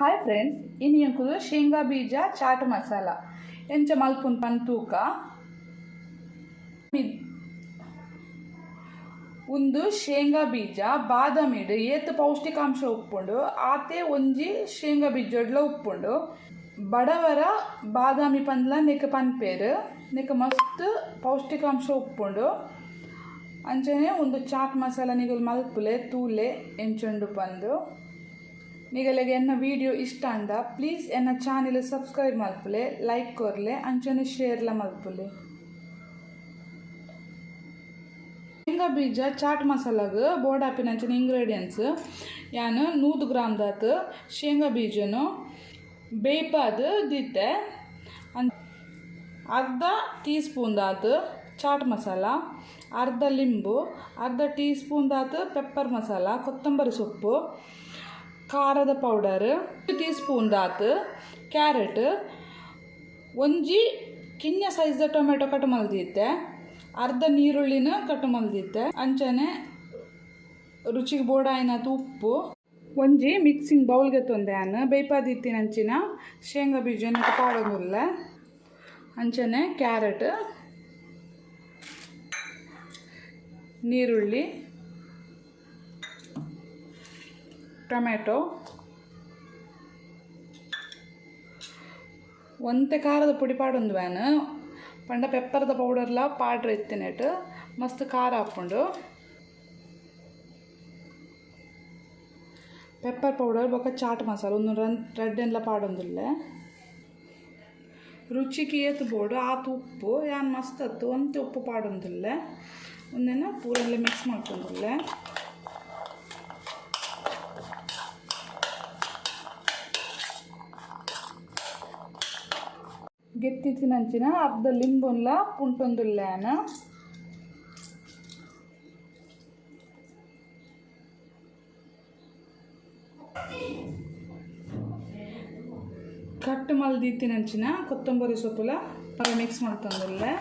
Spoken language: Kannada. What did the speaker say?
हाय फ्रेंड्स इनियंकुಲು ಶೇಂಗಾ ಬೀಜ ಚಾಟ್ ಮಸಾಲ ಎಂಚ ಮಲ್ಪುನ್ ಪಂತೂಕ ಒಂದು ಶೇಂಗಾ ಬೀಜ ಬಾದಾಮಿಡ್ ಏತ್ ಪೌಷ್ಟಿಕಾಂಶ ಉಪ್ಪುಂಡು ಆತೆ ಒಂಜಿ ಶೇಂಗಾ ಬೀಜಡ್ಲ ಉಪ್ಪುಂಡು ಬಡವರ ಬಾದಾಮಿ ಪಂದ್ಲ ನೆಕ್ ಪನ್ಪೇರು ನೆಕ್ ಮಸ್ತ್ ಪೌಷ್ಟಿಕಾಂಶ ಉಪ್ಪುಂಡು ಅಂಚನೆ ಒಂದು ಚಾಟ್ ಮಸಾಲ ನಿಗಲ್ ಮಲ್ಪುಲೆ ತೂಲೆ ಎಂಚುಂಡು ಪಂದು निगलगे एन्न वीडियो इष्ट अंड प्लीज एन्न चैनल सब्सक्राइब मल्पुले लाइक कोरले अंचने शेर ला मल्पुले शेंगा बीज चाट मसालाग बोर्ड हापिन अंचने इंग्रेडिएंट्स यान 100 ग्राम दात शेंगा बीजनु बेपाद दिते अर्ध टी स्पून दात चाट मसाला अर्ध लिंबू अर्ध टी स्पून दात पेपर मसाला कोत्तंबरी सोप्पु ಖಾರದ ಪೌಡರ್ 1 ಟೀ ಸ್ಪೂನ್ ದಾತ್ ಕ್ಯಾರೆಟ್ ಒಂಜಿ ಕಿನ್ನ ಸೈಜ್ ಟೊಮೆಟೊ ಕಟ್ ಮಲ್ದಿತ್ತೆ ಅರ್ಧ ನೀರುಳ್ಳಿನ ಕಟ್ ಮಲ್ದಿತ್ತೆ ಅಂಚನೆ ರುಚಿಗೆ ಬೋಡಾಯಿನತ್ ಉಪ್ಪು ಒಂಜಿ ಮಿಕ್ಸಿಂಗ್ ಬೌಲ್ಗೆ ತೊಂದೆ ಬೇಯ್ಪಾದಿತ್ತಿನ ಅಂಚಿನ ಶೇಂಗಾ ಬೀಜನ ಪಾಡೋದಿಲ್ಲ ಅಂಚನೆ ಕ್ಯಾರೆಟ್ ನೀರುಳ್ಳಿ ಟೊಮೆಟೊ ಒಂತೆ ಖಾರದ ಪುಡಿ ಪಾಡೊಂದು ವ್ಯಾನ್ ಪಂಡ ಪೆಪ್ಪರ್ದ ಪೌಡರ್ಲ ಪಾಡ್ರ ಎತ್ತಿನೆಟ್ ಮಸ್ತ್ ಖಾರ ಹಾಕ್ಕೊಂಡು ಪೆಪ್ಪರ್ ಪೌಡರ್ ಬೊಕ ಚಾಟ್ ಮಸಾಲ ಒಂದು ರೆಡ್ಡೆನ್ಲ ಪಾಡೊಂದುಲ್ಲೆ ರುಚಿಗೆ ಏತು ಬೋಡು ಆತು ಉಪ್ಪು ಯಾನ್ ಮಸ್ತ್ ಅತ್ತು ಒಂತೆ ಉಪ್ಪು ಪಾಡೊಂದುಲ್ಲೆ ಒಂದೇನ ಪೂರೆಲ್ಲ ಮಿಕ್ಸ್ ಮಾಡ್ಕೊಂಡುಲ್ಲೆ ಗೆತ್ತಿತ್ತಿನಂಚಿನ ಅರ್ಧ ಲಿಂಬುನ್ಲ ಪುಂಟೊಂದುಲ್ಲೇನ ಕಟ್ ಮಲ್ದಿತ್ತಿನಂಚಿನ ಕೊತ್ತಂಬರಿ ಸೊಪ್ಪುಲ ಮಿಕ್ಸ್ ಮಾಡ್ತಂದುಲ್ಲೆ